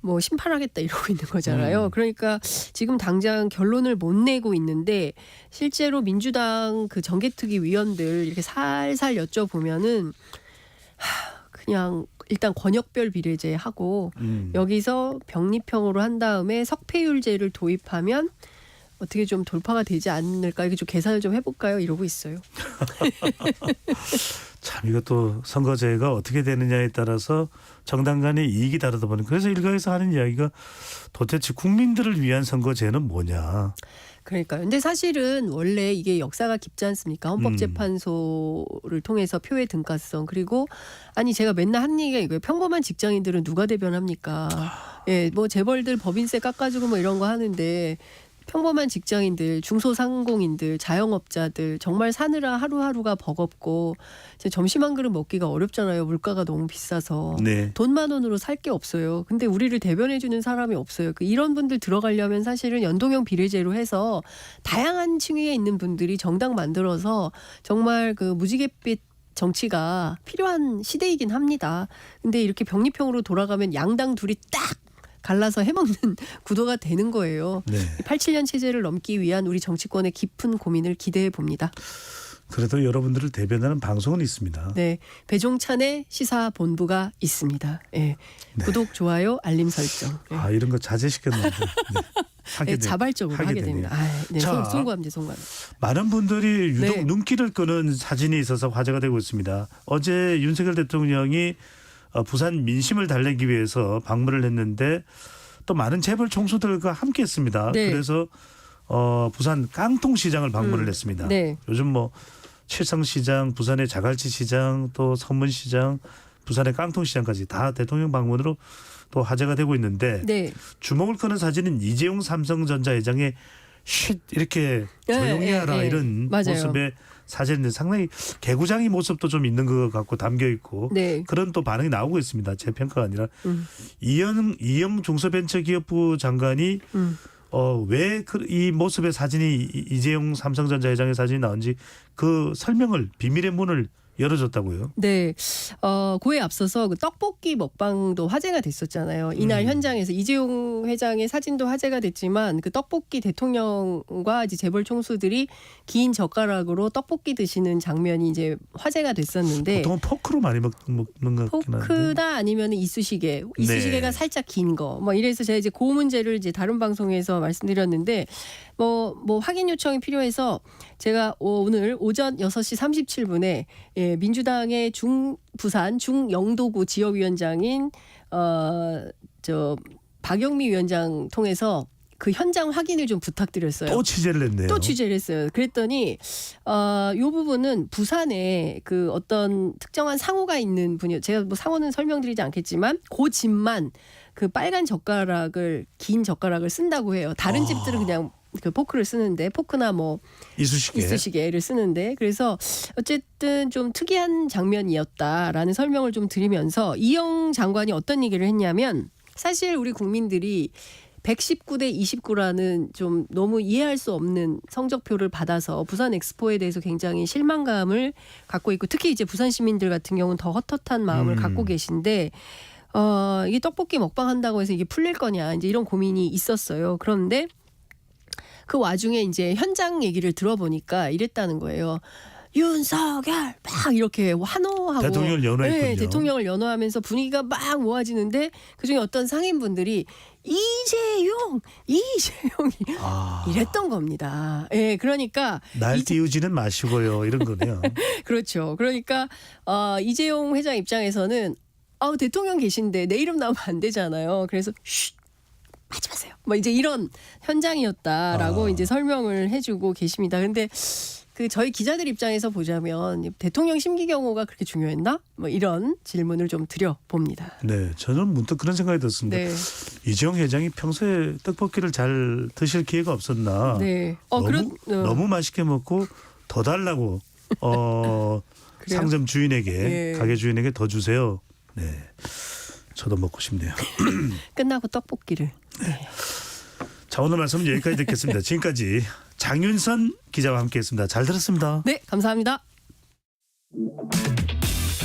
Speaker 2: 뭐 심판하겠다 이러고 있는 거잖아요. 그러니까 지금 당장 결론을 못 내고 있는데 실제로 민주당 그 정개특위 위원들 이렇게 살살 여쭤보면은 그냥 일단 권역별 비례제 하고 여기서 병립형으로 한 다음에 석패율제를 도입하면 어떻게 좀 돌파가 되지 않을까 이렇게 좀 계산을 좀 해볼까요? 이러고 있어요.
Speaker 1: 참 이것도 선거제가 어떻게 되느냐에 따라서 정당 간의 이익이 다르다 보니 그래서 일각에서 하는 이야기가 도대체 국민들을 위한 선거제는 뭐냐.
Speaker 2: 그러니까요. 근데 사실은 원래 이게 역사가 깊지 않습니까? 헌법재판소를 통해서 표의 등가성 그리고 아니 제가 맨날 하는 얘기가 이거예요. 평범한 직장인들은 누가 대변합니까? 예, 뭐 재벌들 법인세 깎아주고 뭐 이런 거 하는데 평범한 직장인들, 중소상공인들, 자영업자들 정말 사느라 하루하루가 버겁고 점심 한 그릇 먹기가 어렵잖아요. 물가가 너무 비싸서.
Speaker 1: 네.
Speaker 2: 돈 10,000원으로 살 게 없어요. 근데 우리를 대변해 주는 사람이 없어요. 이런 분들 들어가려면 사실은 연동형 비례제로 해서 다양한 층위에 있는 분들이 정당 만들어서 정말 그 무지갯빛 정치가 필요한 시대이긴 합니다. 근데 이렇게 병립형으로 돌아가면 양당 둘이 딱 갈라서 해먹는 구도가 되는 거예요.
Speaker 1: 네.
Speaker 2: 87년 체제를 넘기 위한 우리 정치권의 깊은 고민을 기대해 봅니다.
Speaker 1: 그래도 여러분들을 대변하는 방송은 있습니다.
Speaker 2: 네, 배종찬의 시사본부가 있습니다. 네.
Speaker 1: 네.
Speaker 2: 구독, 좋아요, 알림 설정. 네.
Speaker 1: 아 이런 거 자제시켰는데
Speaker 2: 네, 자발적으로 하게 됩니다. 네,
Speaker 1: 자,
Speaker 2: 송구합니다, 송구합니다.
Speaker 1: 많은 분들이 유독
Speaker 2: 네.
Speaker 1: 눈길을 끄는 사진이 있어서 화제가 되고 있습니다. 어제 윤석열 대통령이 부산 민심을 달래기 위해서 방문을 했는데 또 많은 재벌 총수들과 함께했습니다.
Speaker 2: 네.
Speaker 1: 그래서 부산 깡통시장을 방문을 했습니다.
Speaker 2: 네.
Speaker 1: 요즘 뭐 칠성시장, 부산의 자갈치시장, 또 선문시장, 부산의 깡통시장까지 다 대통령 방문으로 또 화제가 되고 있는데
Speaker 2: 네.
Speaker 1: 주목을 끄는 사진은 이재용 삼성전자 회장의 쉿 이렇게 조용히 하라 이런
Speaker 2: 맞아요.
Speaker 1: 모습의 사진인데 상당히 개구장이 모습도 좀 있는 것 같고 담겨 있고
Speaker 2: 네.
Speaker 1: 그런 또 반응이 나오고 있습니다. 제 평가가 아니라 이영 중소벤처기업부 장관이 왜 이 모습의 사진이 이재용 삼성전자 회장의 사진이 나온지 그 설명을 비밀의 문을 열어줬다고요.
Speaker 2: 네, 그에 앞서서 그 떡볶이 먹방도 화제가 됐었잖아요. 이날 현장에서 이재용 회장의 사진도 화제가 됐지만 그 떡볶이 대통령과 이제 재벌 총수들이 긴 젓가락으로 떡볶이 드시는 장면이 이제 화제가 됐었는데
Speaker 1: 보통은 포크로 많이 먹는 것 같긴 한데.
Speaker 2: 포크다 아니면 이쑤시개가
Speaker 1: 네.
Speaker 2: 살짝 긴 거. 뭐 이래서 제가 이제 그 문제를 이제 다른 방송에서 말씀드렸는데 뭐 확인 요청이 필요해서 제가 오늘 오전 6시 37분에 민주당의 부산 중영도구 지역위원장인 박영미 위원장 통해서 그 현장 확인을 좀 부탁드렸어요.
Speaker 1: 또 취재를 했네요.
Speaker 2: 또 취재를 했어요. 그랬더니 이 부분은 부산에 그 어떤 특정한 상호가 있는 분이요. 제가 뭐 상호는 설명드리지 않겠지만 그 집만 그 빨간 긴 젓가락을 쓴다고 해요. 다른 집들은 그냥 그 포크를 쓰는데 포크나 뭐 이쑤시개를 쓰는데 그래서 어쨌든 좀 특이한 장면이었다라는 설명을 좀 드리면서 이영 장관이 어떤 얘기를 했냐면 사실 우리 국민들이 119대 29라는 좀 너무 이해할 수 없는 성적표를 받아서 부산 엑스포에 대해서 굉장히 실망감을 갖고 있고 특히 이제 부산 시민들 같은 경우는 더 헛헛한 마음을 갖고 계신데 이게 떡볶이 먹방 한다고 해서 이게 풀릴 거냐 이제 이런 고민이 있었어요. 그런데 그 와중에 이제 현장 얘기를 들어보니까 이랬다는 거예요. 윤석열 막 이렇게 환호하고
Speaker 1: 대통령을 연호했군요.
Speaker 2: 네, 대통령을 연호하면서 분위기가 막 모아지는데 그중에 어떤 상인분들이 이재용이 이랬던 겁니다. 예, 그러니까
Speaker 1: 날 띄우지는 마시고요 이런 거네요.
Speaker 2: 그렇죠. 그러니까 이재용 회장 입장에서는 대통령 계신데 내 이름 나오면 안 되잖아요. 그래서 하지 마세요. 뭐 이제 이런 현장이었다라고 이제 설명을 해주고 계십니다. 근데 그 저희 기자들 입장에서 보자면 대통령 심기 경호가 그렇게 중요했나? 뭐 이런 질문을 좀 드려봅니다.
Speaker 1: 네, 저는 문득 그런 생각이 들었습니다.
Speaker 2: 네.
Speaker 1: 이재용 회장이 평소에 떡볶이를 잘 드실 기회가 없었나?
Speaker 2: 네.
Speaker 1: 너무 맛있게 먹고 더 달라고 상점 주인에게
Speaker 2: 네.
Speaker 1: 가게 주인에게 더 주세요. 네, 저도 먹고 싶네요.
Speaker 2: 끝나고 떡볶이를. 네.
Speaker 1: 자, 오늘 말씀은 여기까지 듣겠습니다. 지금까지 장윤선 기자와 함께했습니다. 잘 들었습니다.
Speaker 2: 네, 감사합니다.